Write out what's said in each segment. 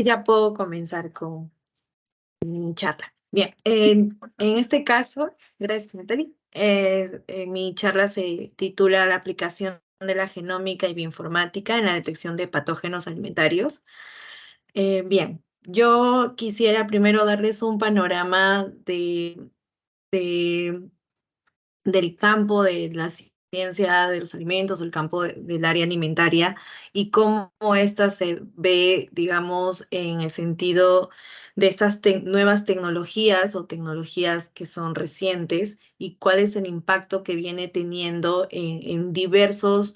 ya puedo comenzar con mi charla. Bien, en este caso, gracias, Natalie. Mi charla se titula La aplicación de la genómica y bioinformática en la detección de patógenos alimentarios. Bien, yo quisiera primero darles un panorama de- del campo de la ciencia de los alimentos, o el campo del área alimentaria, y cómo ésta se ve, digamos, en el sentido de estas nuevas tecnologías o tecnologías que son recientes, y cuál es el impacto que viene teniendo en diversos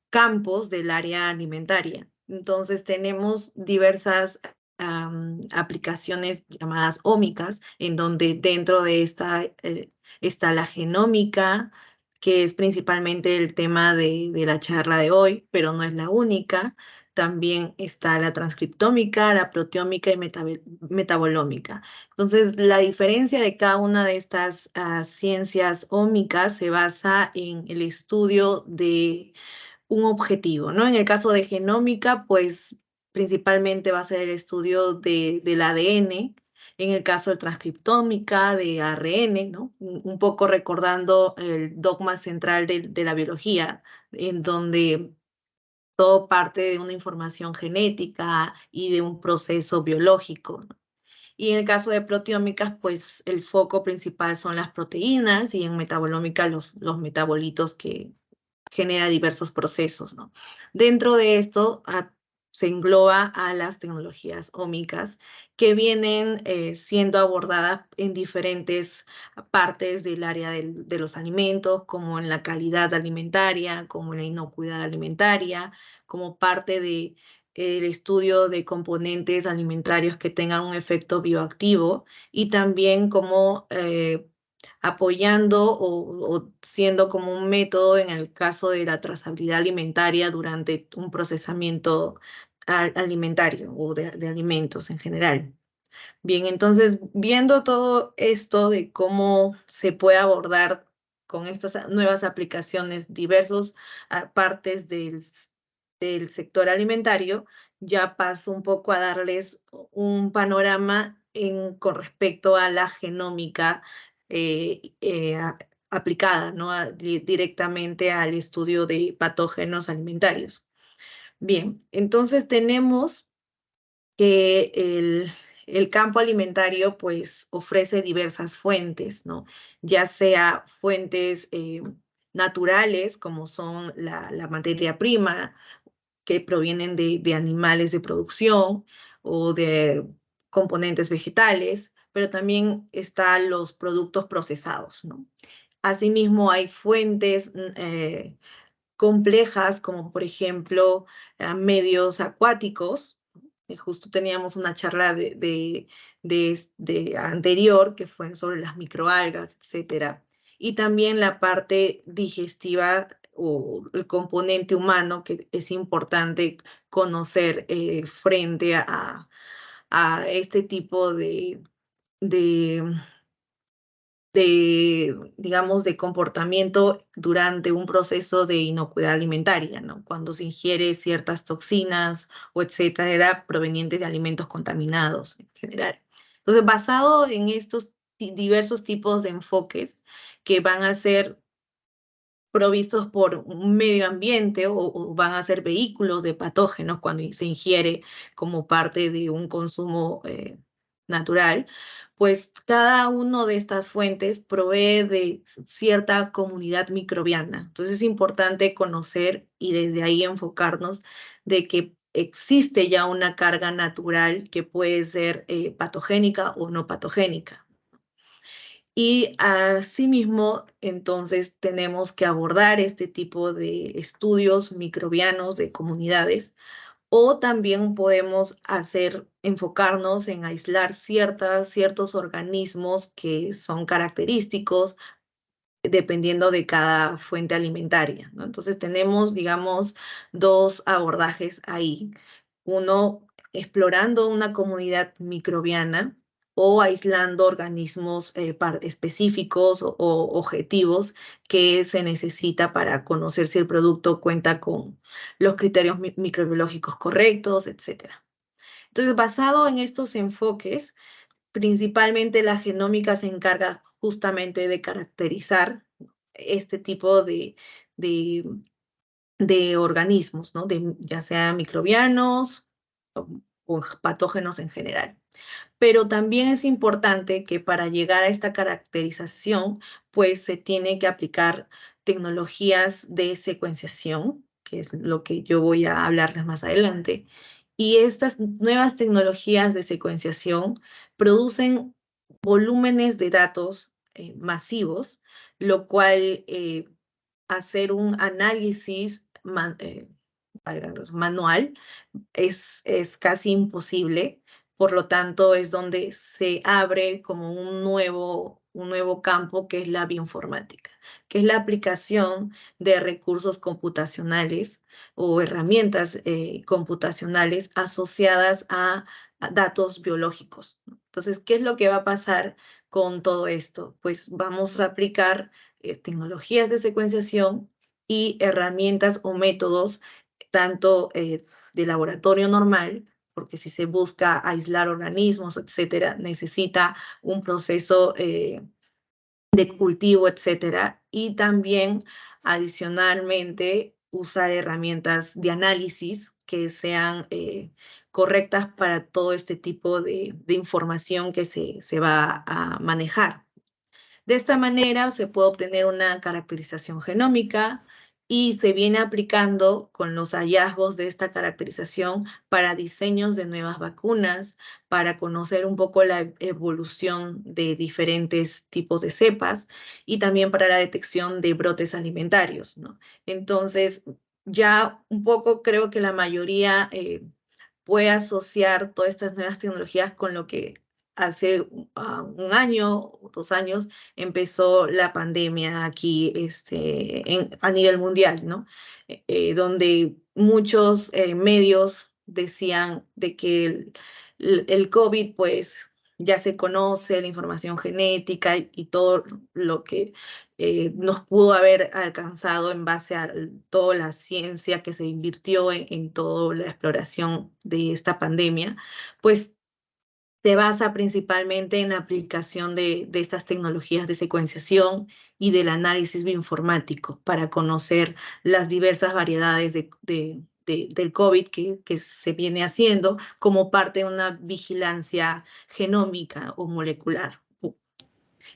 campos del área alimentaria. Entonces tenemos diversas aplicaciones llamadas ómicas, en donde dentro de esta está la genómica, que es principalmente el tema de la charla de hoy, pero no es la única. También está la transcriptómica, la proteómica y metabolómica. Entonces, la diferencia de cada una de estas ciencias ómicas se basa en el estudio de un objetivo, ¿no? En el caso de genómica, pues principalmente va a ser el estudio del ADN, en el caso de transcriptómica, de ARN, ¿no? Un poco recordando el dogma central de la biología, en donde todo parte de una información genética y de un proceso biológico, ¿no? Y en el caso de proteómicas, pues el foco principal son las proteínas, y en metabolómica los metabolitos que genera diversos procesos, ¿no? Dentro de esto se engloba a las tecnologías ómicas, que vienen siendo abordadas en diferentes partes del área de los alimentos, como en la calidad alimentaria, como en la inocuidad alimentaria, como parte de el estudio de componentes alimentarios que tengan un efecto bioactivo, y también como apoyando o siendo como un método en el caso de la trazabilidad alimentaria durante un procesamiento alimentario o de alimentos en general. Bien, entonces, viendo todo esto de cómo se puede abordar con estas nuevas aplicaciones diversas partes del sector alimentario, ya paso un poco a darles un panorama con respecto a la genómica aplicada, ¿no? Directamente al estudio de patógenos alimentarios. Bien, entonces tenemos que el campo alimentario pues ofrece diversas fuentes, ¿no? Ya sea fuentes naturales, como son la materia prima, que provienen de animales de producción o de componentes vegetales, pero también están los productos procesados, ¿no? Asimismo, hay fuentes complejas, como por ejemplo medios acuáticos. Justo teníamos una charla de anterior que fue sobre las microalgas, etcétera. Y también la parte digestiva o el componente humano, que es importante conocer frente a este tipo de digamos, de comportamiento durante un proceso de inocuidad alimentaria, ¿no? Cuando se ingiere ciertas toxinas o etcétera, provenientes de alimentos contaminados en general. Entonces, basado en estos diversos tipos de enfoques que van a ser provistos por un medio ambiente o van a ser vehículos de patógenos cuando se ingiere como parte de un consumo natural, pues cada una de estas fuentes provee de cierta comunidad microbiana. Entonces es importante conocer y desde ahí enfocarnos de que existe ya una carga natural que puede ser patogénica o no patogénica. Y asimismo, entonces tenemos que abordar este tipo de estudios microbianos de comunidades, o también podemos enfocarnos en aislar ciertos organismos que son característicos dependiendo de cada fuente alimentaria, ¿no? Entonces tenemos, digamos, dos abordajes ahí. Uno, explorando una comunidad microbiana o aislando organismos específicos o objetivos que se necesita para conocer si el producto cuenta con los criterios microbiológicos correctos, etcétera. Entonces, basado en estos enfoques, principalmente la genómica se encarga justamente de caracterizar este tipo de, de organismos, ¿no? Ya sea microbianos o patógenos en general. Pero también es importante que para llegar a esta caracterización, pues se tiene que aplicar tecnologías de secuenciación, que es lo que yo voy a hablarles más adelante. Y estas nuevas tecnologías de secuenciación producen volúmenes de datos masivos, lo cual hacer un análisis manual es casi imposible. Por lo tanto, es donde se abre como un nuevo campo que es la bioinformática, que es la aplicación de recursos computacionales o herramientas computacionales asociadas a datos biológicos, ¿no? Entonces, ¿qué es lo que va a pasar con todo esto? Pues vamos a aplicar tecnologías de secuenciación y herramientas o métodos tanto de laboratorio normal, porque si se busca aislar organismos, etcétera, necesita un proceso de cultivo, etcétera, y también adicionalmente usar herramientas de análisis que sean correctas para todo este tipo de información que se va a manejar. De esta manera se puede obtener una caracterización genómica y se viene aplicando con los hallazgos de esta caracterización para diseños de nuevas vacunas, para conocer un poco la evolución de diferentes tipos de cepas y también para la detección de brotes alimentarios, ¿no? Entonces, ya un poco creo que la mayoría puede asociar todas estas nuevas tecnologías con lo que hace un año o 2 años empezó la pandemia aquí a nivel mundial, ¿no? Donde muchos medios decían de que el COVID, pues, ya se conoce la información genética y todo lo que nos pudo haber alcanzado en base a toda la ciencia que se invirtió en toda la exploración de esta pandemia, pues se basa principalmente en la aplicación de estas tecnologías de secuenciación y del análisis bioinformático para conocer las diversas variedades del COVID que se viene haciendo como parte de una vigilancia genómica o molecular.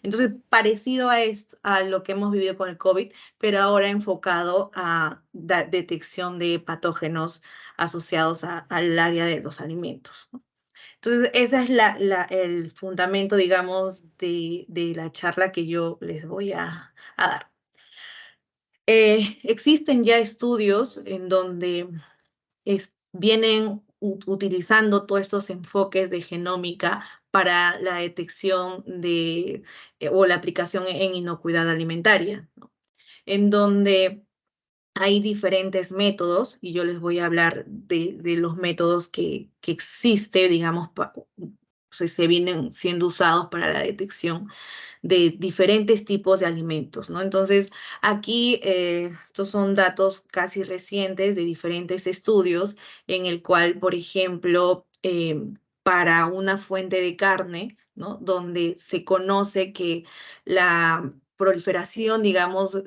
Entonces, parecido a esto, a lo que hemos vivido con el COVID, pero ahora enfocado a la detección de patógenos asociados al área de los alimentos, ¿no? Entonces, ese es el fundamento, digamos, de la charla que yo les voy a dar. Existen ya estudios en donde vienen utilizando todos estos enfoques de genómica para la detección o la aplicación en inocuidad alimentaria, ¿no? En donde hay diferentes métodos, y yo les voy a hablar de los métodos que existe, digamos, se vienen siendo usados para la detección de diferentes tipos de alimentos, ¿no? Entonces, aquí estos son datos casi recientes de diferentes estudios en el cual, por ejemplo, para una fuente de carne, ¿no? Donde se conoce que la proliferación, digamos,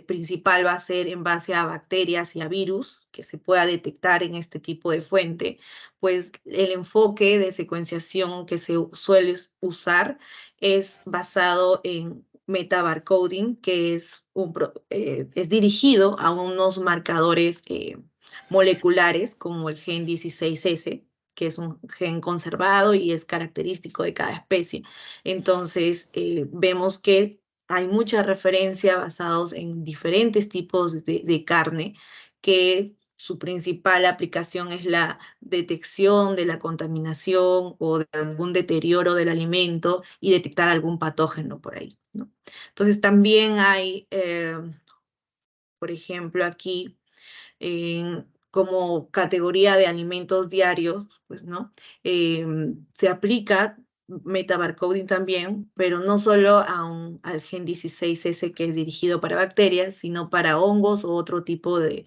principal va a ser en base a bacterias y a virus que se pueda detectar en este tipo de fuente, pues el enfoque de secuenciación que se suele usar es basado en metabarcoding, que es dirigido a unos marcadores moleculares como el gen 16S, que es un gen conservado y es característico de cada especie. Entonces, vemos que hay mucha referencia basados en diferentes tipos de carne que su principal aplicación es la detección de la contaminación o de algún deterioro del alimento y detectar algún patógeno por ahí, ¿no? Entonces también hay, por ejemplo, aquí como categoría de alimentos diarios, pues, ¿no? Se aplica metabarcoding también, pero no solo al gen 16S que es dirigido para bacterias, sino para hongos o otro tipo de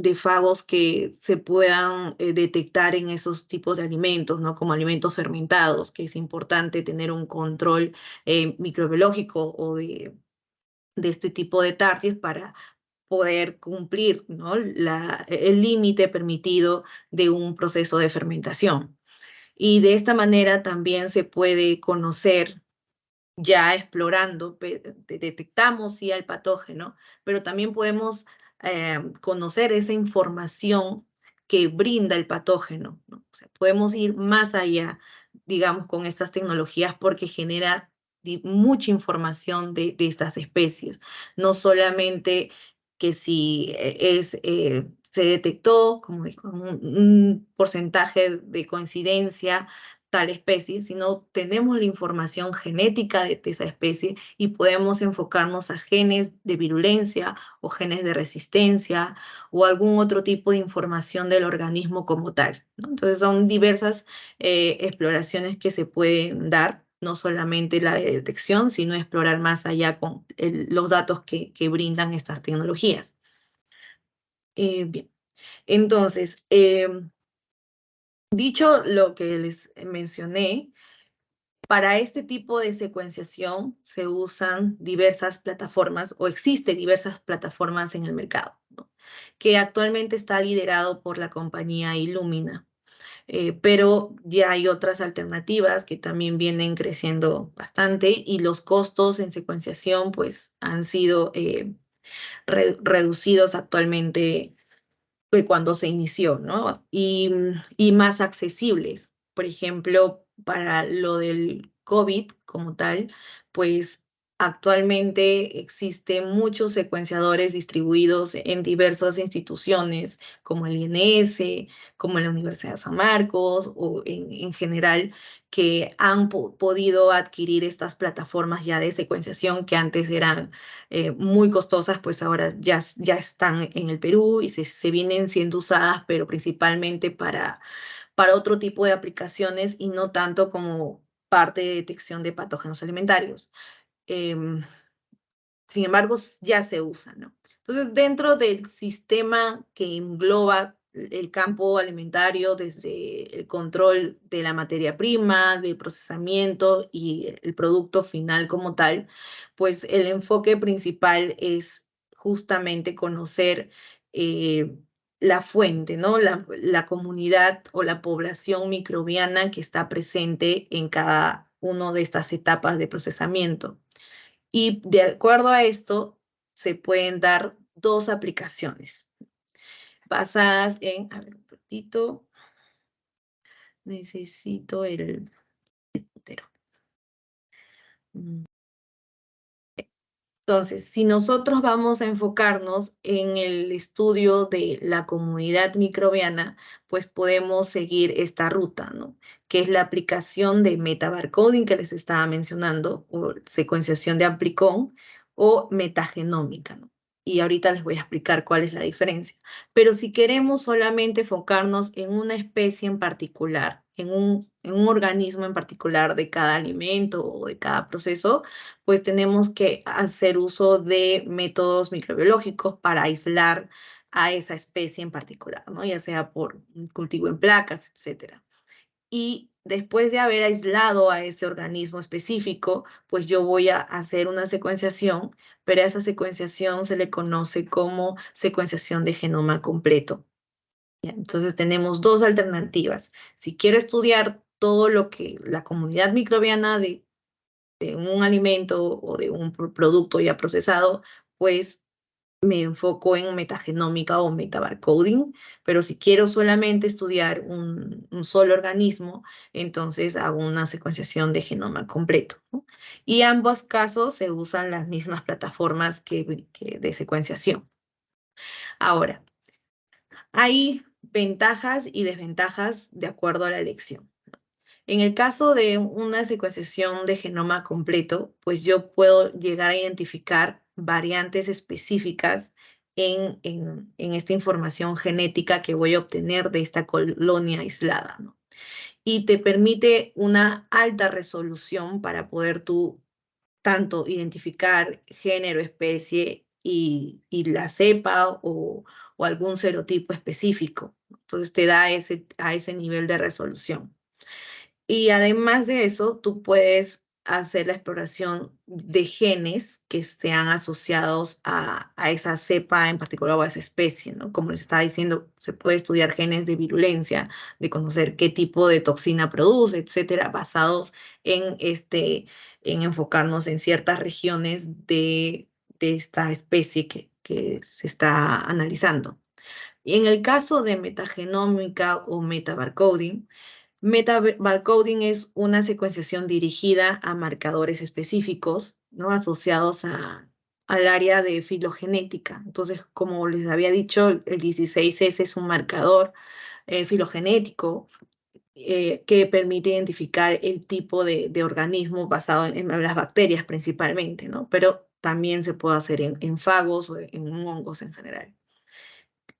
de fagos que se puedan detectar en esos tipos de alimentos, ¿no? Como alimentos fermentados, que es importante tener un control microbiológico o de este tipo de tardios para poder cumplir, ¿no? El límite permitido de un proceso de fermentación. Y de esta manera también se puede conocer, ya explorando, detectamos sí al patógeno, pero también podemos conocer esa información que brinda el patógeno, ¿no? O sea, podemos ir más allá, digamos, con estas tecnologías porque genera mucha información de estas especies, no solamente que si se detectó, como dijo, un porcentaje de coincidencia tal especie, sino tenemos la información genética de esa especie y podemos enfocarnos a genes de virulencia o genes de resistencia o algún otro tipo de información del organismo como tal, ¿no? Entonces son diversas exploraciones que se pueden dar, no solamente la de detección, sino explorar más allá con los datos que brindan estas tecnologías. Bien, entonces, dicho lo que les mencioné, para este tipo de secuenciación se usan diversas plataformas o existen diversas plataformas en el mercado, ¿no? Que actualmente está liderado por la compañía Illumina. Pero ya hay otras alternativas que también vienen creciendo bastante y los costos en secuenciación pues han sido reducidos actualmente cuando se inició, ¿no? Y más accesibles. Por ejemplo, para lo del COVID como tal, pues actualmente existen muchos secuenciadores distribuidos en diversas instituciones, como el INS, como la Universidad de San Marcos, o en general, que han podido adquirir estas plataformas ya de secuenciación que antes eran muy costosas, pues ahora ya están en el Perú y se vienen siendo usadas, pero principalmente para otro tipo de aplicaciones y no tanto como parte de detección de patógenos alimentarios. Em, Sin embargo, ya se usa, ¿no? Entonces, dentro del sistema que engloba el campo alimentario, desde el control de la materia prima, del procesamiento y el producto final como tal, pues el enfoque principal es justamente conocer la fuente, ¿no? La comunidad o la población microbiana que está presente en cada una de estas etapas de procesamiento. Y de acuerdo a esto, se pueden dar dos aplicaciones basadas en, a ver, un ratito, necesito el puntero. Entonces, si nosotros vamos a enfocarnos en el estudio de la comunidad microbiana, pues podemos seguir esta ruta, ¿no? Que es la aplicación de metabarcoding que les estaba mencionando, o secuenciación de amplicón, o metagenómica, ¿no? Y ahorita les voy a explicar cuál es la diferencia. Pero si queremos solamente enfocarnos en una especie en particular, en un organismo en particular de cada alimento o de cada proceso, pues tenemos que hacer uso de métodos microbiológicos para aislar a esa especie en particular, ¿no? Ya sea por cultivo en placas, etcétera. Y después de haber aislado a ese organismo específico, pues yo voy a hacer una secuenciación, pero a esa secuenciación se le conoce como secuenciación de genoma completo. ¿Ya? Entonces tenemos dos alternativas. Si quiero estudiar todo lo que la comunidad microbiana de un alimento o de un producto ya procesado, pues me enfoco en metagenómica o metabarcoding, pero si quiero solamente estudiar un solo organismo, entonces hago una secuenciación de genoma completo, ¿no? Y ambos casos se usan las mismas plataformas que de secuenciación. Ahora, hay ventajas y desventajas de acuerdo a la elección. En el caso de una secuenciación de genoma completo, pues yo puedo llegar a identificar variantes específicas en esta información genética que voy a obtener de esta colonia aislada, ¿no? Y te permite una alta resolución para poder tú tanto identificar género, especie y la cepa o algún serotipo específico. Entonces te da a ese nivel de resolución. Y además de eso, tú puedes hacer la exploración de genes que estén asociados a esa cepa en particular o a esa especie, ¿no? Como les estaba diciendo, se puede estudiar genes de virulencia, de conocer qué tipo de toxina produce, etcétera, basados en enfocarnos en ciertas regiones de esta especie que se está analizando. Y en el caso de metagenómica o metabarcoding, metabarcoding es una secuenciación dirigida a marcadores específicos, ¿no? Asociados al área de filogenética. Entonces, como les había dicho, el 16S es un marcador filogenético que permite identificar el tipo de organismo basado en las bacterias principalmente, ¿no? Pero también se puede hacer en fagos o en hongos en general.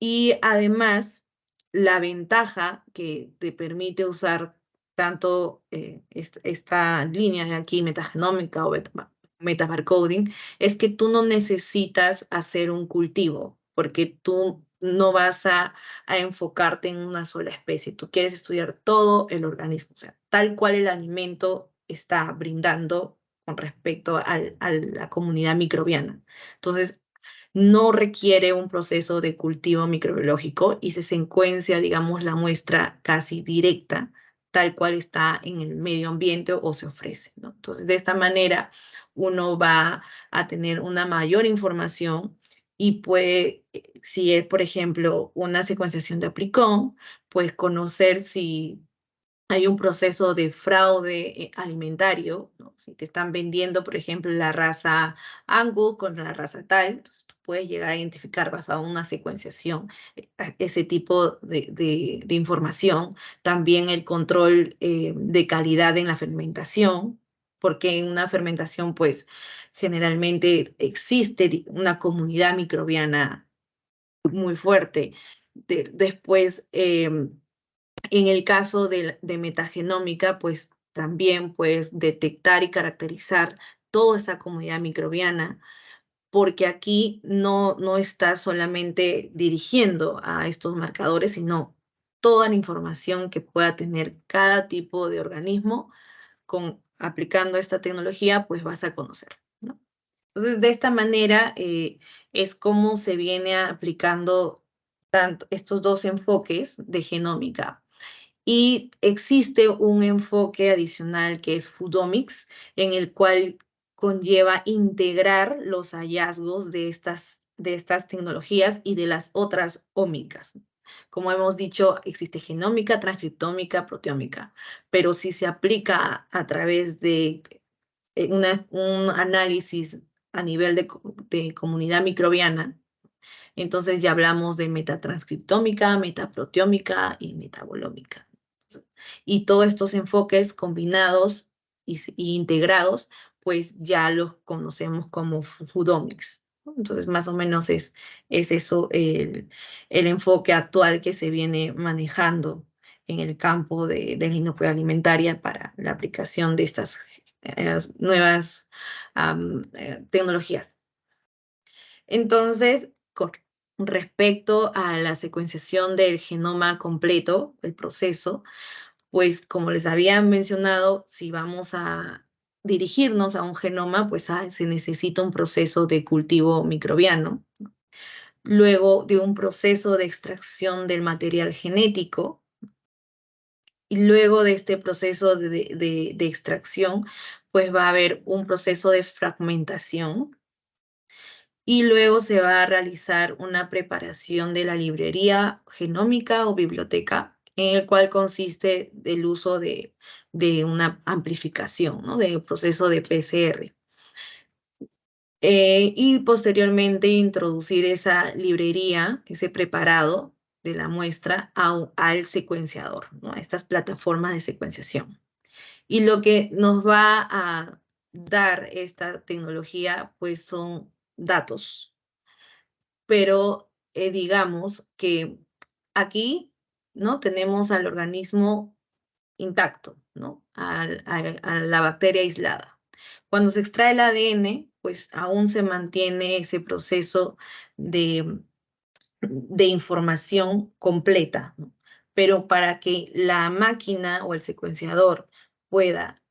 Y además, la ventaja que te permite usar tanto esta línea de aquí, metagenómica o metabarcoding, es que tú no necesitas hacer un cultivo, porque tú no vas a enfocarte en una sola especie. Tú quieres estudiar todo el organismo, o sea, tal cual el alimento está brindando con respecto a la comunidad microbiana. Entonces, no requiere un proceso de cultivo microbiológico y se secuencia, digamos, la muestra casi directa, tal cual está en el medio ambiente o se ofrece, ¿no? Entonces, de esta manera, uno va a tener una mayor información y puede, si es, por ejemplo, una secuenciación de aplicón, pues conocer si hay un proceso de fraude alimentario, ¿no? Si te están vendiendo, por ejemplo, la raza Angus contra la raza tal, entonces tú puedes llegar a identificar basado en una secuenciación ese tipo de información. También el control de calidad en la fermentación, porque en una fermentación, pues, generalmente existe una comunidad microbiana muy fuerte. Después, en el caso de metagenómica, pues también puedes detectar y caracterizar toda esa comunidad microbiana, porque aquí no estás solamente dirigiendo a estos marcadores, sino toda la información que pueda tener cada tipo de organismo, aplicando esta tecnología, pues vas a conocer, ¿no? Entonces, de esta manera es como se viene aplicando tanto estos dos enfoques de genómica. Y existe un enfoque adicional que es Foodomics, en el cual conlleva integrar los hallazgos de estas tecnologías y de las otras ómicas. Como hemos dicho, existe genómica, transcriptómica, proteómica, pero si se aplica a través de un análisis a nivel de comunidad microbiana, entonces ya hablamos de metatranscriptómica, metaproteómica y metabolómica. Y todos estos enfoques combinados y integrados, pues ya los conocemos como Foodomics, ¿no? Entonces, más o menos es eso el enfoque actual que se viene manejando en el campo de la inocuidad alimentaria para la aplicación de estas nuevas tecnologías. Entonces, con respecto a la secuenciación del genoma completo, el proceso, pues como les había mencionado, si vamos a dirigirnos a un genoma, pues se necesita un proceso de cultivo microbiano, luego de un proceso de extracción del material genético, y luego de este proceso de extracción, pues va a haber un proceso de fragmentación, y luego se va a realizar una preparación de la librería genómica o biblioteca, en el cual consiste del uso de una amplificación, ¿no? Del proceso de PCR. Y posteriormente introducir esa librería, ese preparado de la muestra al secuenciador, ¿no? A estas plataformas de secuenciación. Y lo que nos va a dar esta tecnología, pues son datos, pero digamos que aquí, ¿no? Tenemos al organismo intacto, ¿no? A la bacteria aislada. Cuando se extrae el ADN, pues aún se mantiene ese proceso de de información completa, ¿no? Pero para que la máquina o el secuenciador pueda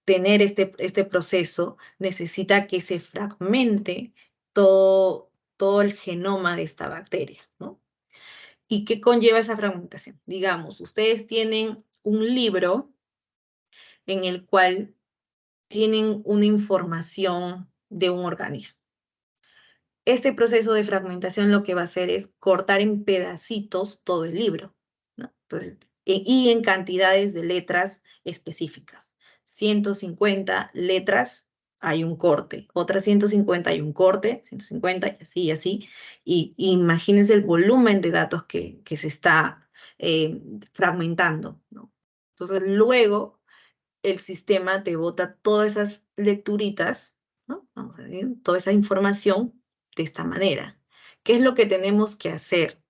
tener este proceso, necesita que se fragmente todo el genoma de esta bacteria, ¿no? ¿Y qué conlleva esa fragmentación? Digamos, ustedes tienen un libro en el cual tienen una información de un organismo. Este proceso de fragmentación lo que va a hacer es cortar en pedacitos todo el libro, ¿no? Entonces, y en cantidades de letras específicas. 150 letras hay un corte, otras 150 hay un corte, 150 y así. Y imagínense el volumen de datos que se está fragmentando, ¿no? Entonces, luego el sistema te bota todas esas lecturitas, ¿no? Vamos a ver, toda esa información de esta manera. ¿Qué es lo que tenemos que hacer?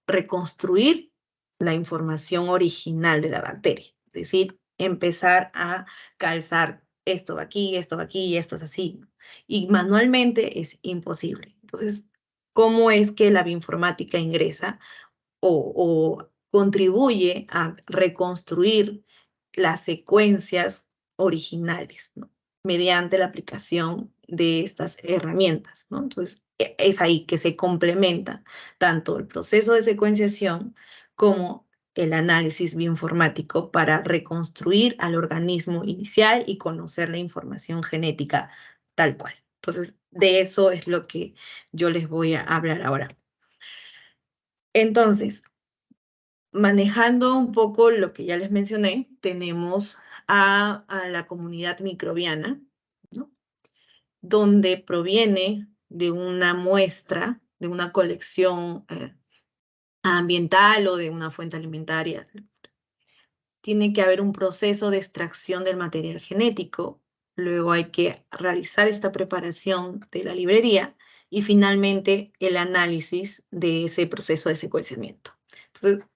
Reconstruir la información original de la bacteria, es decir, empezar a calzar esto va aquí y esto es así. Y manualmente es imposible. Entonces, ¿cómo es que la bioinformática ingresa o contribuye a reconstruir las secuencias originales, ¿no? Mediante la aplicación de estas herramientas, ¿no? Entonces, es ahí que se complementa tanto el proceso de secuenciación como el análisis bioinformático para reconstruir al organismo inicial y conocer la información genética tal cual. Entonces, de eso es lo que yo les voy a hablar ahora. Entonces, manejando un poco lo que ya les mencioné, tenemos a la comunidad microbiana, ¿no? Donde proviene de una muestra, de una colección ambiental o de una fuente alimentaria. Tiene que haber un proceso de extracción del material genético, luego hay que realizar esta preparación de la librería y finalmente el análisis de ese proceso de secuenciamiento. Entonces,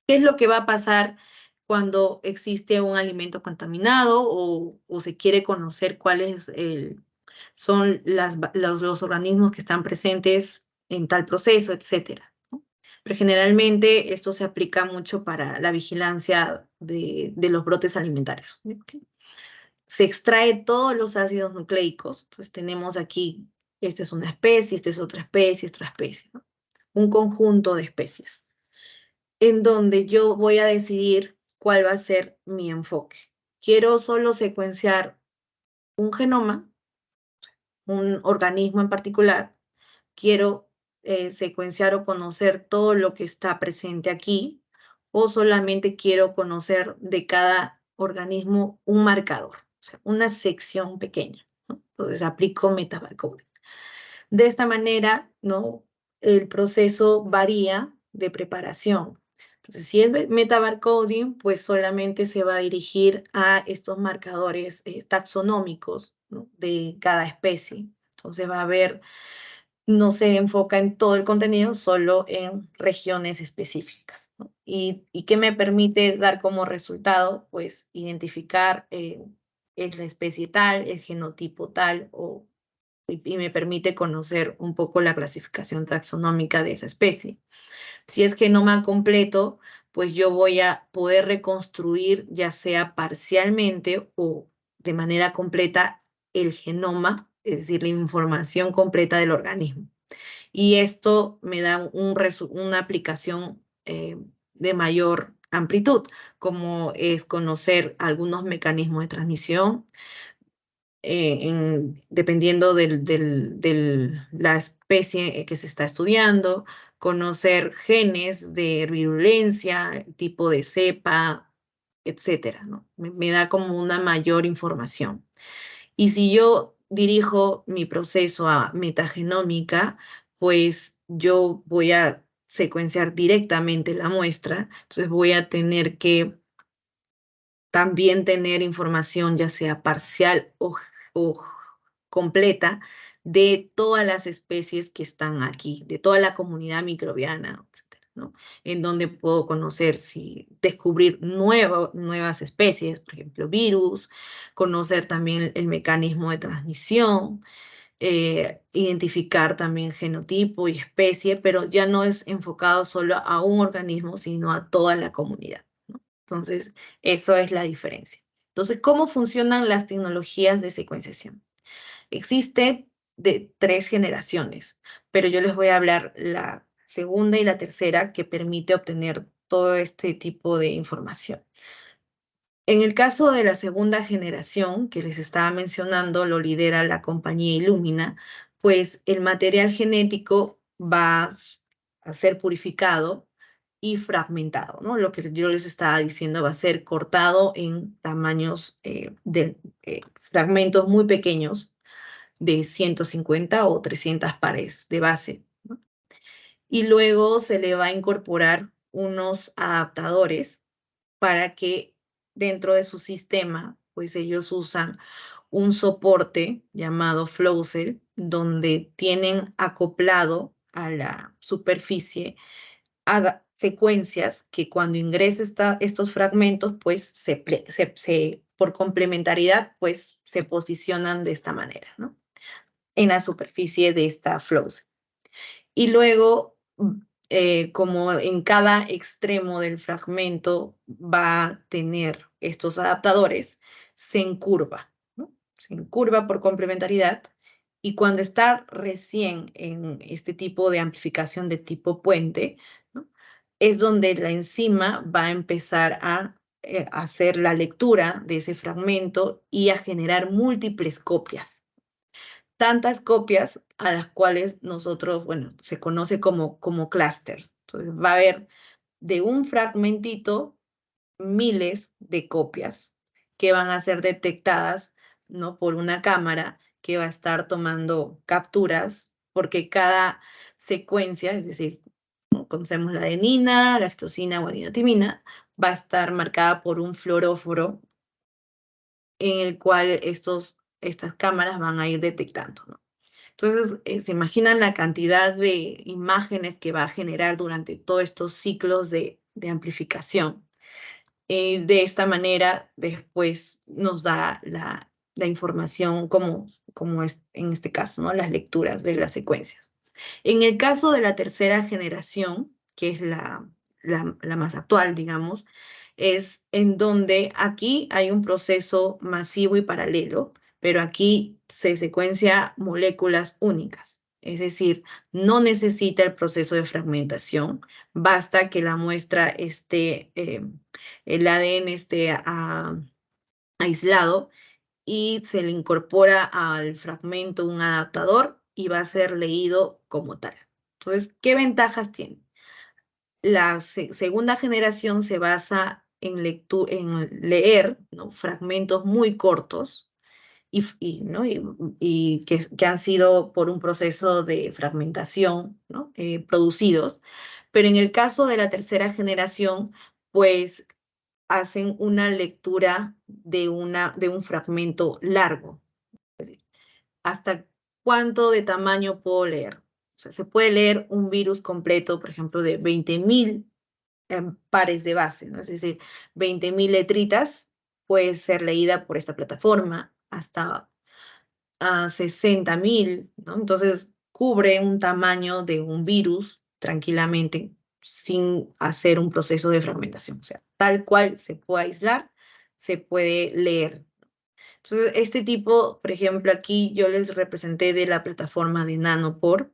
¿qué es lo que va a pasar cuando existe un alimento contaminado o se quiere conocer cuáles son los organismos que están presentes en tal proceso, etcétera, ¿no? Pero generalmente esto se aplica mucho para la vigilancia de los brotes alimentarios, ¿no? Se extrae todos los ácidos nucleicos, pues tenemos aquí, esta es una especie, esta es otra especie, ¿no? Un conjunto de especies en donde yo voy a decidir cuál va a ser mi enfoque. Quiero solo secuenciar un genoma, un organismo en particular. Quiero secuenciar o conocer todo lo que está presente aquí, o solamente quiero conocer de cada organismo un marcador, o sea, una sección pequeña, ¿no? Entonces aplico metabarcoding. De esta manera, ¿no? El proceso varía de preparación. Entonces, si es metabarcoding, pues solamente se va a dirigir a estos marcadores taxonómicos, ¿no? De cada especie. Entonces va a haber, no se enfoca en todo el contenido, solo en regiones específicas, ¿no? ¿Y qué me permite dar como resultado? Pues identificar es la especie tal, el genotipo tal y me permite conocer un poco la clasificación taxonómica de esa especie. Si es genoma completo, pues yo voy a poder reconstruir ya sea parcialmente o de manera completa el genoma, es decir, la información completa del organismo. Y esto me da una aplicación de mayor amplitud, como es conocer algunos mecanismos de transmisión, dependiendo de la especie que se está estudiando, conocer genes de virulencia, tipo de cepa, etcétera, ¿no? Me da como una mayor información. Y si yo dirijo mi proceso a metagenómica, pues yo voy a secuenciar directamente la muestra, entonces voy a tener que también tener información ya sea parcial o completa de todas las especies que están aquí, de toda la comunidad microbiana, etcétera, ¿no? En donde puedo conocer, si descubrir nuevas especies, por ejemplo, virus, conocer también el mecanismo de transmisión, identificar también genotipo y especie, pero ya no es enfocado solo a un organismo, sino a toda la comunidad, ¿no? Entonces, eso es la diferencia. Entonces, ¿cómo funcionan las tecnologías de secuenciación? Existe de 3 generaciones, pero yo les voy a hablar la segunda y la tercera que permite obtener todo este tipo de información. En el caso de la segunda generación que les estaba mencionando, lo lidera la compañía Illumina, pues el material genético va a ser purificado y fragmentado, ¿no? Lo que yo les estaba diciendo va a ser cortado en tamaños de fragmentos muy pequeños de 150 o 300 pares de base, ¿no? Y luego se le va a incorporar unos adaptadores para que dentro de su sistema, pues ellos usan un soporte llamado flow cell, donde tienen acoplado a la superficie secuencias que cuando ingresa estos fragmentos, pues por complementariedad, pues se posicionan de esta manera, ¿no? En la superficie de esta flow cell. Y luego, como en cada extremo del fragmento va a tener estos adaptadores, se encurva, ¿no? Se encurva por complementariedad y cuando está recién en este tipo de amplificación de tipo puente, ¿no? Es donde la enzima va a empezar a hacer la lectura de ese fragmento y a generar múltiples copias, tantas copias a las cuales nosotros, bueno, se conoce como clúster. Entonces va a haber de un fragmentito miles de copias que van a ser detectadas, ¿no? Por una cámara que va a estar tomando capturas, porque cada secuencia, es decir, ¿no? Conocemos la adenina, la citosina, guanina, va a estar marcada por un fluoróforo en el cual estas cámaras van a ir detectando, ¿no? Entonces, se imaginan la cantidad de imágenes que va a generar durante todos estos ciclos de amplificación. De esta manera, después nos da la información como es en este caso, ¿no? Las lecturas de las secuencias. En el caso de la tercera generación, que es la más actual, digamos, es en donde aquí hay un proceso masivo y paralelo, pero aquí se secuencia moléculas únicas. Es decir, no necesita el proceso de fragmentación, basta que la muestra esté, el ADN esté aislado y se le incorpora al fragmento un adaptador y va a ser leído como tal. Entonces, ¿qué ventajas tiene? La segunda generación se basa en leer, ¿no? Fragmentos muy cortos ¿no? y que han sido por un proceso de fragmentación, ¿no? Producidos. Pero en el caso de la tercera generación, pues hacen una lectura de un fragmento largo. Es decir, ¿hasta cuánto de tamaño puedo leer? O sea, se puede leer un virus completo, por ejemplo, de 20.000 pares de base, ¿no? Es decir, 20.000 letritas puede ser leída por esta plataforma, hasta 60.000, ¿no? Entonces, cubre un tamaño de un virus tranquilamente sin hacer un proceso de fragmentación. O sea, tal cual se puede aislar, se puede leer. Entonces, este tipo, por ejemplo, aquí yo les representé de la plataforma de Nanopore,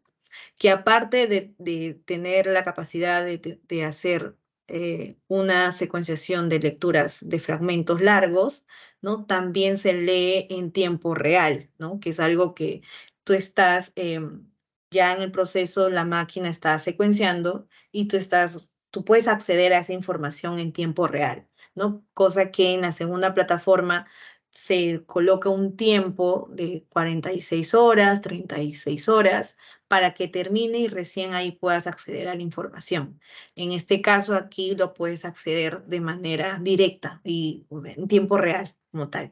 que aparte de tener la capacidad de hacer una secuenciación de lecturas de fragmentos largos, ¿no? También se lee en tiempo real, ¿no? Que es algo que tú estás ya en el proceso, la máquina está secuenciando y tú puedes acceder a esa información en tiempo real, ¿no? Cosa que en la segunda plataforma se coloca un tiempo de 46 horas, 36 horas, para que termine y recién ahí puedas acceder a la información. En este caso, aquí lo puedes acceder de manera directa y en tiempo real, como tal.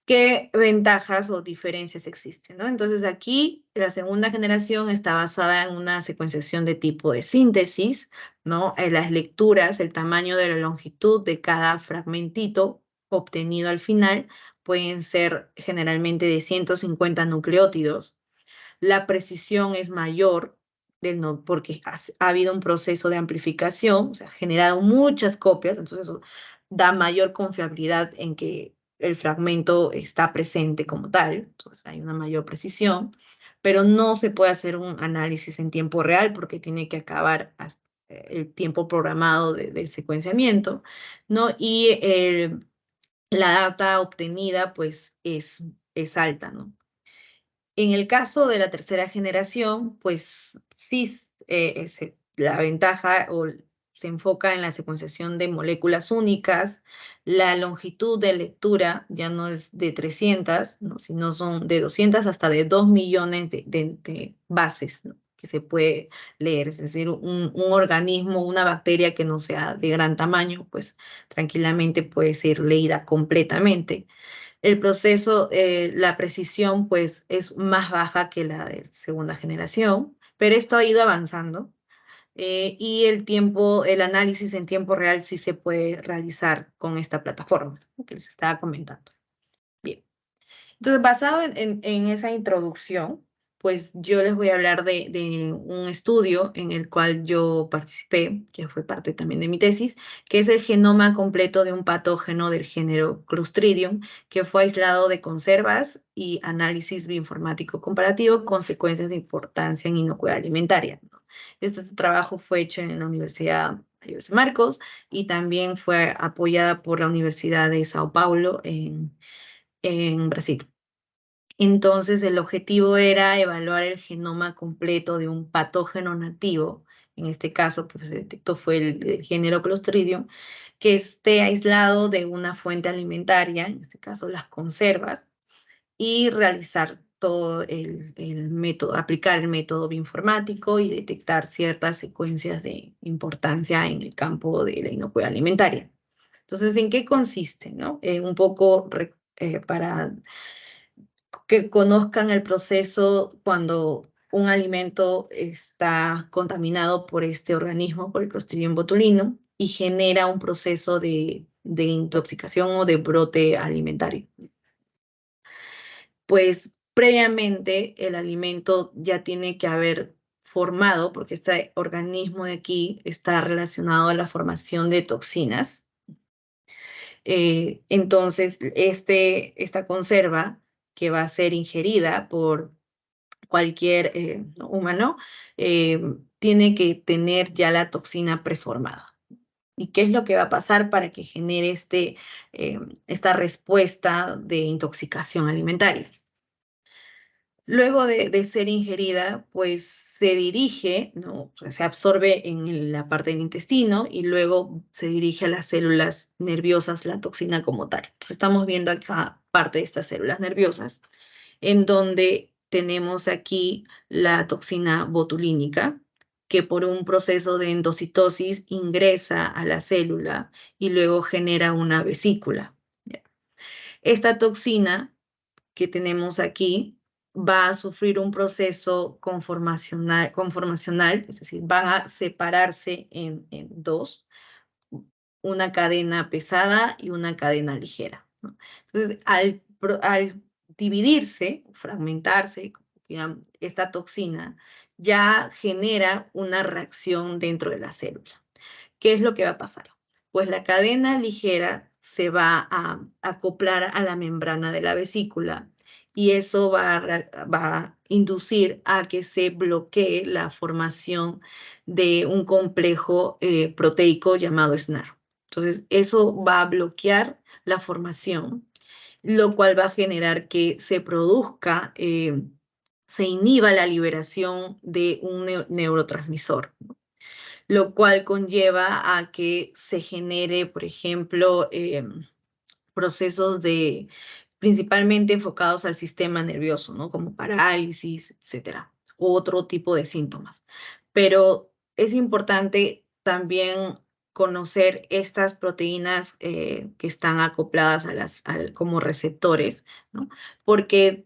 ¿Qué ventajas o diferencias existen, ¿no? Entonces aquí la segunda generación está basada en una secuenciación de tipo de síntesis, ¿no? En las lecturas, el tamaño de la longitud de cada fragmentito obtenido al final pueden ser generalmente de 150 nucleótidos. La precisión es mayor porque ha habido un proceso de amplificación, o sea, ha generado muchas copias, entonces eso da mayor confiabilidad en que el fragmento está presente como tal, entonces hay una mayor precisión, pero no se puede hacer un análisis en tiempo real porque tiene que acabar el tiempo programado del secuenciamiento, ¿no? Y la data obtenida pues es alta, ¿no? En el caso de la tercera generación, pues sí, la ventaja se enfoca en la secuenciación de moléculas únicas, la longitud de lectura ya no es de 300, ¿no? Sino son de 200 hasta de 2 millones de bases, ¿no? Que se puede leer, es decir, un organismo, una bacteria que no sea de gran tamaño, pues tranquilamente puede ser leída completamente. El proceso, la precisión, pues es más baja que la de segunda generación, pero esto ha ido avanzando y el análisis en tiempo real sí se puede realizar con esta plataforma, ¿no? Que les estaba comentando. Bien. Entonces, basado en esa introducción, pues yo les voy a hablar de un estudio en el cual yo participé, que fue parte también de mi tesis, que es el genoma completo de un patógeno del género Clostridium, que fue aislado de conservas y análisis bioinformático comparativo con secuencias de importancia en inocuidad alimentaria, ¿no? Este trabajo fue hecho en la Universidad de San Marcos y también fue apoyada por la Universidad de Sao Paulo en Brasil. Entonces, el objetivo era evaluar el genoma completo de un patógeno nativo, en este caso que se detectó fue el género Clostridium, que esté aislado de una fuente alimentaria, en este caso las conservas, y realizar todo el método, aplicar el método bioinformático y detectar ciertas secuencias de importancia en el campo de la inocuidad alimentaria. Entonces, ¿en qué consiste, no? Un poco para que conozcan el proceso cuando un alimento está contaminado por este organismo, por el Clostridium botulinum, y genera un proceso de intoxicación o de brote alimentario. Pues previamente el alimento ya tiene que haber formado, porque este organismo de aquí está relacionado a la formación de toxinas. Entonces, esta conserva que va a ser ingerida por cualquier humano, tiene que tener ya la toxina preformada. ¿Y qué es lo que va a pasar para que genere esta respuesta de intoxicación alimentaria? Luego de ser ingerida, pues se dirige, ¿no? O sea, se absorbe en la parte del intestino y luego se dirige a las células nerviosas la toxina como tal. Entonces, estamos viendo acá parte de estas células nerviosas, en donde tenemos aquí la toxina botulínica, que por un proceso de endocitosis ingresa a la célula y luego genera una vesícula. Esta toxina que tenemos aquí va a sufrir un proceso conformacional, es decir, van a separarse en dos, una cadena pesada y una cadena ligera, ¿no? Entonces, al dividirse, fragmentarse, esta toxina ya genera una reacción dentro de la célula. ¿Qué es lo que va a pasar? Pues la cadena ligera se va a acoplar a la membrana de la vesícula y eso va a inducir a que se bloquee la formación de un complejo proteico llamado SNAR. Entonces, eso va a bloquear la formación, lo cual va a generar que se produzca, se inhiba la liberación de un neurotransmisor, ¿no? Lo cual conlleva a que se genere, por ejemplo, procesos principalmente enfocados al sistema nervioso, ¿no? Como parálisis, etcétera, u otro tipo de síntomas. Pero es importante también conocer estas proteínas que están acopladas como receptores, ¿no? Porque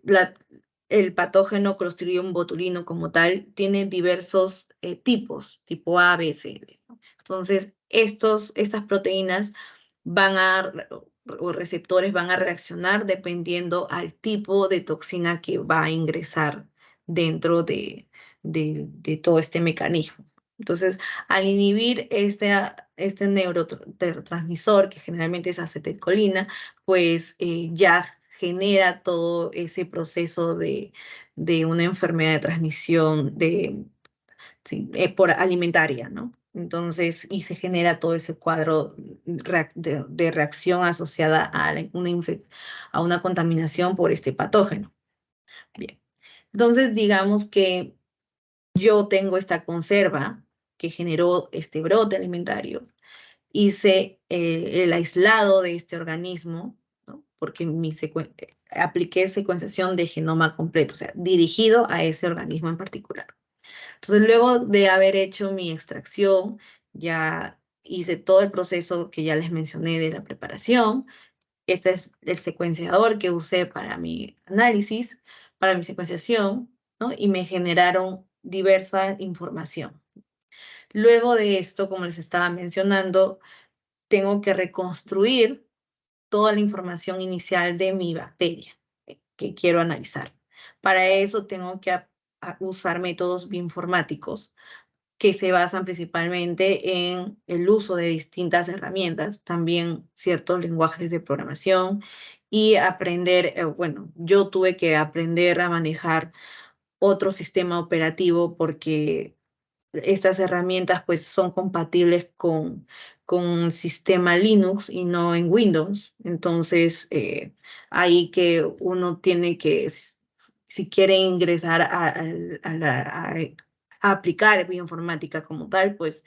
el patógeno Clostridium botulino como tal tiene diversos tipos, tipo A, B, C, D, ¿no? Entonces, estas proteínas van a o receptores van a reaccionar dependiendo al tipo de toxina que va a ingresar dentro de todo este mecanismo. Entonces, al inhibir este neurotransmisor, que generalmente es acetilcolina, pues ya genera todo ese proceso de una enfermedad de transmisión sí, por alimentaria, ¿no? Entonces, y se genera todo ese cuadro de reacción asociada a una contaminación por este patógeno. Bien. Entonces, digamos que yo tengo esta conserva que generó este brote alimentario. Hice el aislado de este organismo, ¿no? Porque apliqué secuenciación de genoma completo, o sea, dirigido a ese organismo en particular. Entonces, luego de haber hecho mi extracción, ya hice todo el proceso que ya les mencioné de la preparación. Este es el secuenciador que usé para mi análisis, para mi secuenciación, ¿no? Y me generaron diversa información. Luego de esto, como les estaba mencionando, tengo que reconstruir toda la información inicial de mi bacteria que quiero analizar. Para eso tengo que usar métodos bioinformáticos que se basan principalmente en el uso de distintas herramientas, también ciertos lenguajes de programación y aprender, bueno, yo tuve que aprender a manejar otro sistema operativo porque estas herramientas pues son compatibles con un sistema Linux y no en Windows. Entonces, ahí que uno tiene que, si quiere ingresar a aplicar bioinformática como tal, pues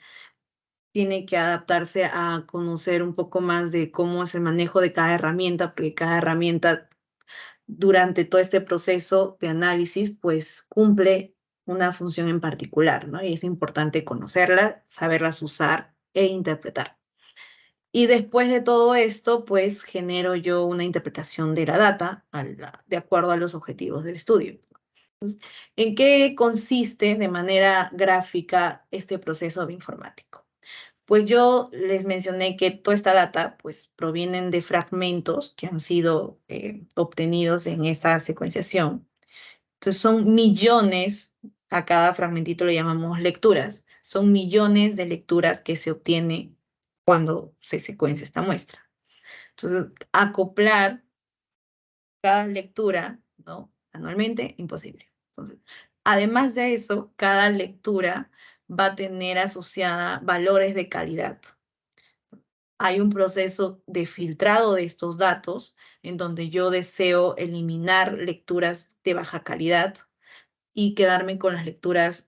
tiene que adaptarse a conocer un poco más de cómo es el manejo de cada herramienta, porque cada herramienta durante todo este proceso de análisis, pues cumple una función en particular, ¿no? Y es importante conocerla, saberlas usar e interpretar. Y después de todo esto, pues genero yo una interpretación de la data de acuerdo a los objetivos del estudio. Entonces, ¿en qué consiste de manera gráfica este proceso bioinformático? Pues yo les mencioné que toda esta data pues provienen de fragmentos que han sido obtenidos en esta secuenciación. Entonces son millones, a cada fragmentito le llamamos lecturas, son millones de lecturas que se obtiene cuando se secuencia esta muestra. Entonces, acoplar cada lectura, ¿no? Anualmente, imposible. Entonces, además de eso, cada lectura va a tener asociada valores de calidad. Hay un proceso de filtrado de estos datos en donde yo deseo eliminar lecturas de baja calidad y quedarme con las lecturas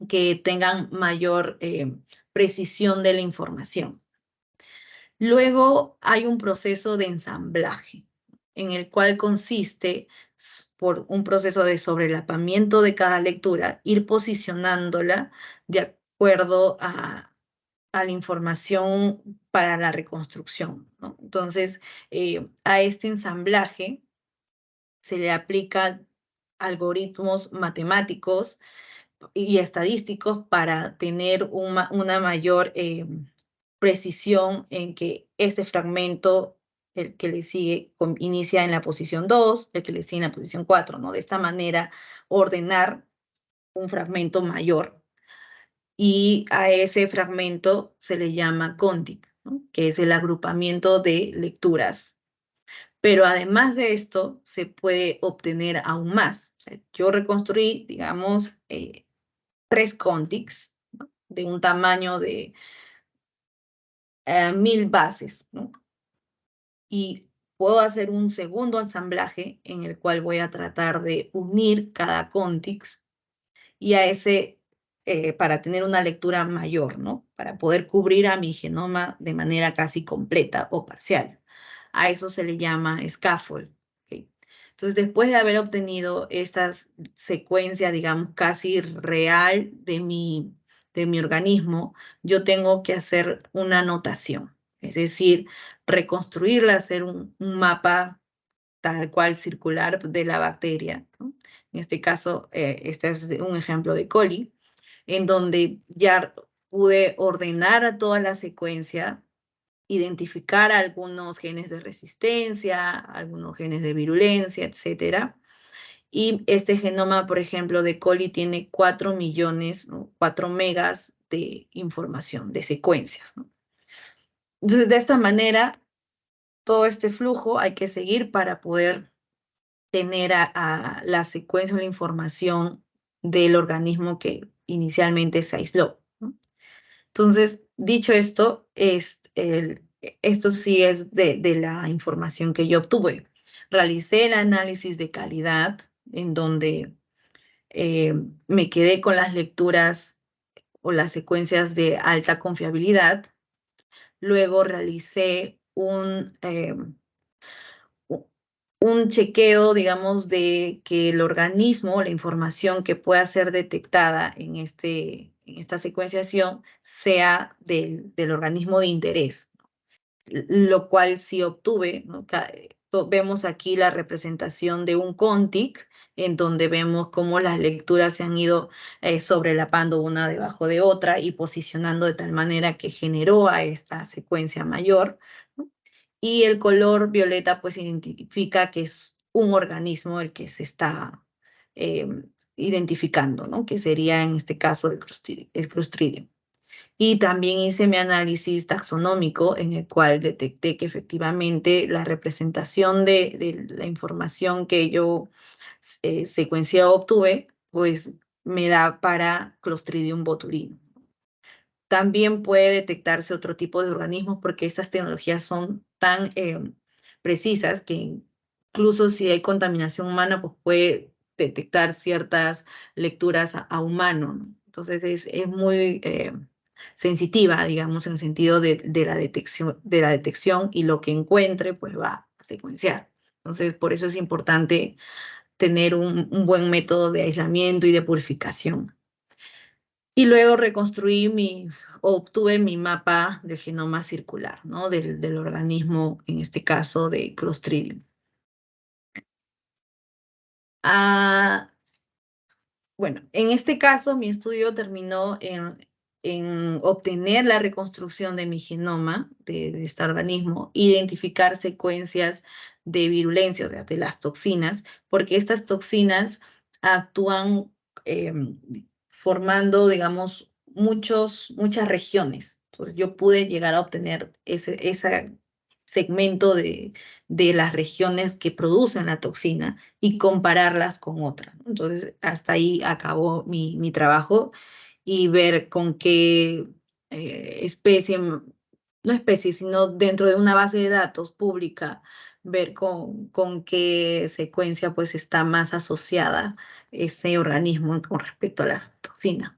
que tengan mayor precisión de la información. Luego hay un proceso de ensamblaje en el cual consiste por un proceso de sobrelapamiento de cada lectura, ir posicionándola de acuerdo a la información para la reconstrucción, ¿no? Entonces, a este ensamblaje se le aplican algoritmos matemáticos y estadísticos para tener una mayor precisión en que este fragmento, el que le sigue, inicia en la posición 2, el que le sigue en la posición 4, ¿no? De esta manera, ordenar un fragmento mayor. Y a ese fragmento se le llama CONTIC, ¿no? Que es el agrupamiento de lecturas. Pero además de esto, se puede obtener aún más. O sea, yo reconstruí, digamos, 3 CONTICs, ¿no? De un tamaño de 1000 bases, ¿no? Y puedo hacer un segundo ensamblaje en el cual voy a tratar de unir cada CONTIX y a ese, para tener una lectura mayor, ¿no? Para poder cubrir a mi genoma de manera casi completa o parcial. A eso se le llama scaffold. ¿Okay? Entonces, después de haber obtenido esta secuencia, digamos, casi real de mi organismo, yo tengo que hacer una anotación, es decir, reconstruirla, hacer un mapa tal cual circular de la bacteria, ¿no? En este caso, este es un ejemplo de coli, en donde ya pude ordenar a toda la secuencia identificar algunos genes de resistencia, algunos genes de virulencia, etcétera. Y este genoma, por ejemplo, de coli tiene 4 millones, ¿no? 4 megas de información, de secuencias, ¿no? Entonces, de esta manera, todo este flujo hay que seguir para poder tener a la secuencia o la información del organismo que inicialmente se aisló, ¿no? Entonces, dicho esto, esto sí es de la información que yo obtuve. Realicé el análisis de calidad en donde eh, me quedé con las lecturas o las secuencias de alta confiabilidad. Luego realicé un chequeo, digamos, de que el organismo, la información que pueda ser detectada en esta secuenciación sea del organismo de interés, lo cual sí obtuve, ¿no? Vemos aquí la representación de un CONTIC, en donde vemos cómo las lecturas se han ido sobrelapando una debajo de otra y posicionando de tal manera que generó a esta secuencia mayor, ¿no? Y el color violeta pues identifica que es un organismo el que se está eh, identificando, ¿no? Que sería en este caso el Clostridium. Y también hice mi análisis taxonómico en el cual detecté que efectivamente la representación de la información que yo secuencié o obtuve, pues me da para Clostridium botulinum. También puede detectarse otro tipo de organismos porque estas tecnologías son tan precisas que incluso si hay contaminación humana, pues puede detectar ciertas lecturas a humano, ¿no? Entonces es muy sensitiva, digamos, en el sentido de la detección y lo que encuentre, pues va a secuenciar. Entonces, por eso es importante tener un buen método de aislamiento y de purificación. Y luego obtuve mi mapa del genoma circular, ¿no? Del organismo, en este caso de Clostridium. Ah, bueno, en este caso mi estudio terminó en obtener la reconstrucción de mi genoma de este organismo, identificar secuencias de virulencia, o sea, de las toxinas, porque estas toxinas actúan formando, digamos, muchas regiones. Entonces yo pude llegar a obtener ese segmento de las regiones que producen la toxina y compararlas con otras, ¿no? Entonces, hasta ahí acabó mi trabajo y ver con qué especie, no especie, sino dentro de una base de datos pública, ver con qué secuencia pues está más asociada ese organismo con respecto a las toxinas.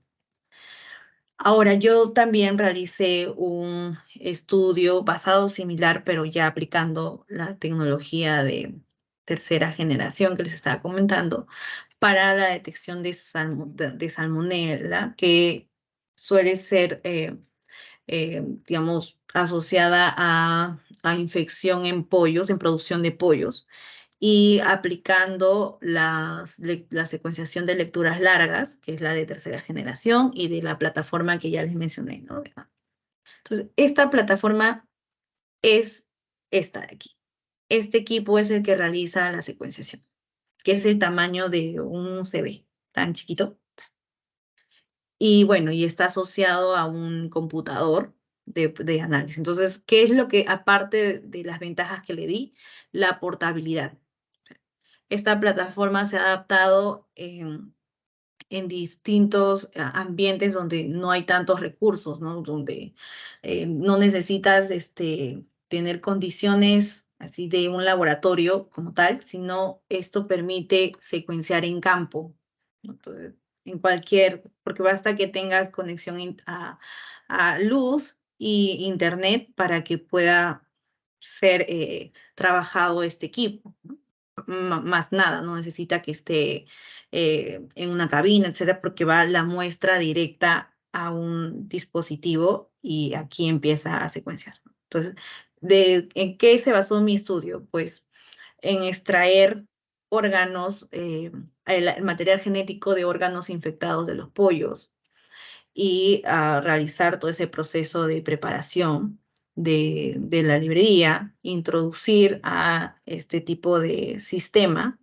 Ahora, yo también realicé un estudio basado similar, pero ya aplicando la tecnología de tercera generación que les estaba comentando, para la detección de salmonela, que suele ser, digamos, asociada a infección en pollos, en producción de pollos y aplicando la secuenciación de lecturas largas, que es la de tercera generación, y de la plataforma que ya les mencioné, ¿no? Entonces, esta plataforma es esta de aquí. Este equipo es el que realiza la secuenciación, que es el tamaño de un CV, tan chiquito. Y bueno, y está asociado a un computador de análisis. Entonces, ¿qué es lo que, aparte de las ventajas que le di? La portabilidad. Esta plataforma se ha adaptado en distintos ambientes donde no hay tantos recursos, ¿no? Donde no necesitas tener condiciones así de un laboratorio como tal, sino esto permite secuenciar en campo, ¿no? Entonces, porque basta que tengas conexión a luz y internet para que pueda ser trabajado este equipo, ¿no? Más nada, no necesita que esté en una cabina, etcétera, porque va la muestra directa a un dispositivo y aquí empieza a secuenciar. Entonces, ¿en qué se basó mi estudio? Pues en extraer órganos, el material genético de órganos infectados de los pollos y a realizar todo ese proceso de preparación de la librería, introducir a este tipo de sistema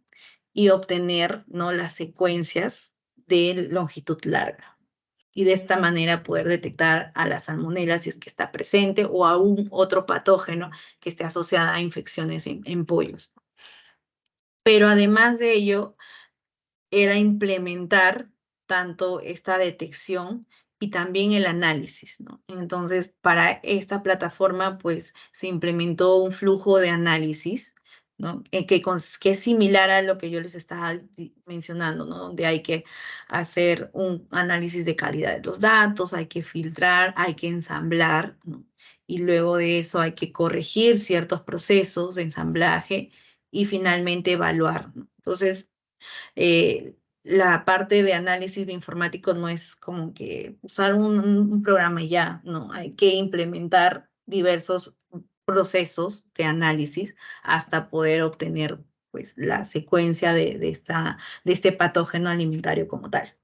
y obtener, ¿no?, las secuencias de longitud larga. Y de esta manera poder detectar a la salmonela si es que está presente o a un otro patógeno que esté asociado a infecciones en pollos. Pero además de ello, era implementar tanto esta detección y también el análisis, ¿no? Entonces, para esta plataforma, pues se implementó un flujo de análisis, ¿no? Que es similar a lo que yo les estaba mencionando, ¿no? Donde hay que hacer un análisis de calidad de los datos, hay que filtrar, hay que ensamblar, ¿no? Y luego de eso hay que corregir ciertos procesos de ensamblaje y finalmente evaluar, ¿no? Entonces, eh, la parte de análisis bioinformático no es como que usar un programa y ya, no, hay que implementar diversos procesos de análisis hasta poder obtener, pues, la secuencia de este patógeno alimentario como tal.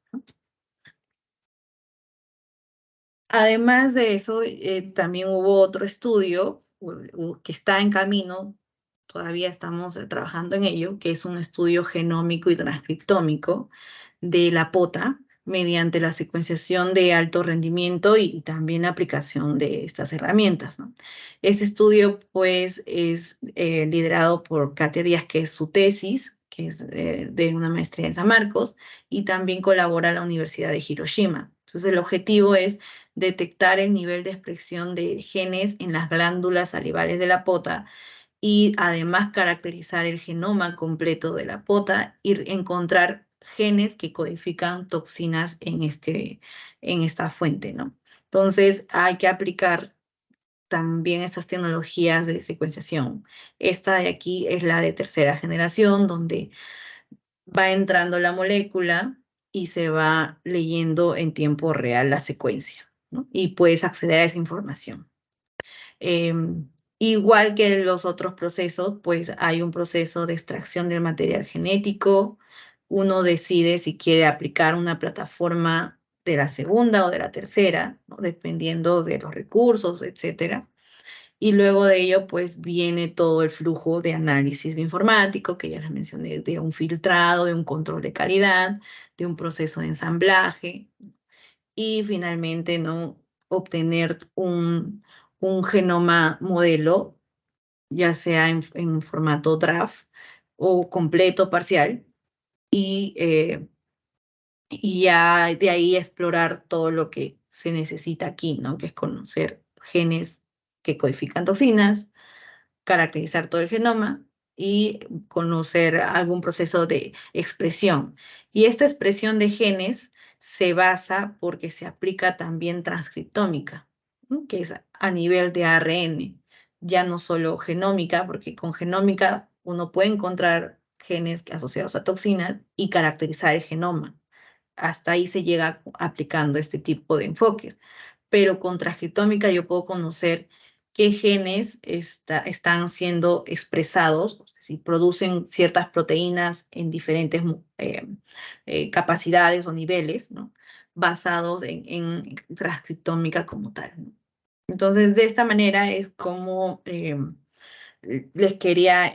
Además de eso, también hubo otro estudio que está en camino, todavía estamos trabajando en ello, que es un estudio genómico y transcriptómico de la pota mediante la secuenciación de alto rendimiento y también la aplicación de estas herramientas, ¿no? Este estudio, pues, es liderado por Katia Díaz, que es su tesis, que es de una maestría en San Marcos, y también colabora la Universidad de Hiroshima. Entonces, el objetivo es detectar el nivel de expresión de genes en las glándulas salivales de la pota y además caracterizar el genoma completo de la pota y encontrar genes que codifican toxinas en esta fuente, ¿no? Entonces hay que aplicar también estas tecnologías de secuenciación. Esta de aquí es la de tercera generación, donde va entrando la molécula y se va leyendo en tiempo real la secuencia, ¿no? Y puedes acceder a esa información. Igual que los otros procesos, pues hay un proceso de extracción del material genético. Uno decide si quiere aplicar una plataforma de la segunda o de la tercera, ¿no?, dependiendo de los recursos, etcétera. Y luego de ello, pues viene todo el flujo de análisis bioinformático, que ya les mencioné, de un filtrado, de un control de calidad, de un proceso de ensamblaje y finalmente, ¿no?, obtener un genoma modelo, ya sea en formato draft o completo, parcial, y ya de ahí explorar todo lo que se necesita aquí, ¿no? Que es conocer genes que codifican toxinas, caracterizar todo el genoma y conocer algún proceso de expresión. Y esta expresión de genes se basa porque se aplica también transcriptómica, ¿no?, que es a nivel de ARN, ya no solo genómica, porque con genómica uno puede encontrar genes asociados a toxinas y caracterizar el genoma. Hasta ahí se llega aplicando este tipo de enfoques. Pero con transcriptómica yo puedo conocer qué genes están siendo expresados, si producen ciertas proteínas en diferentes capacidades o niveles, ¿no?, basados en transcriptómica como tal, ¿no? Entonces, de esta manera es como les quería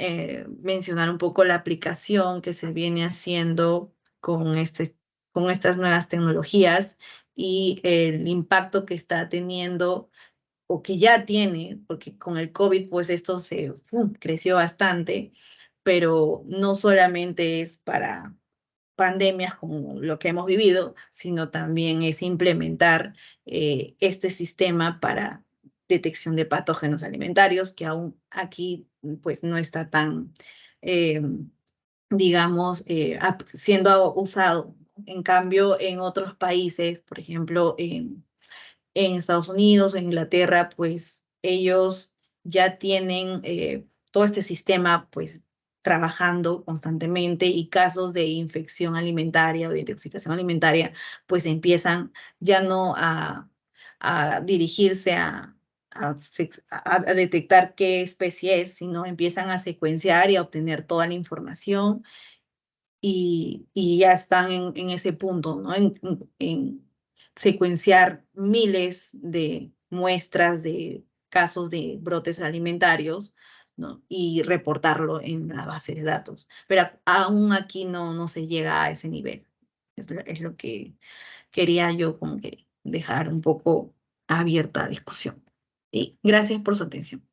mencionar un poco la aplicación que se viene haciendo con estas nuevas tecnologías y el impacto que está teniendo o que ya tiene, porque con el COVID pues esto creció bastante, pero no solamente es para pandemias como lo que hemos vivido, sino también es implementar este sistema para detección de patógenos alimentarios, que aún aquí pues no está tan, eh, digamos, siendo usado. En cambio, en otros países, por ejemplo, en Estados Unidos o Inglaterra, pues ellos ya tienen todo este sistema pues trabajando constantemente y casos de infección alimentaria o de intoxicación alimentaria pues empiezan ya no a dirigirse a detectar qué especie es, sino empiezan a secuenciar y a obtener toda la información y ya están en ese punto, ¿no? En secuenciar miles de muestras de casos de brotes alimentarios, ¿no? Y reportarlo en la base de datos. Pero aún aquí no se llega a ese nivel. Es lo que quería yo como que dejar un poco abierta a discusión. Y gracias por su atención.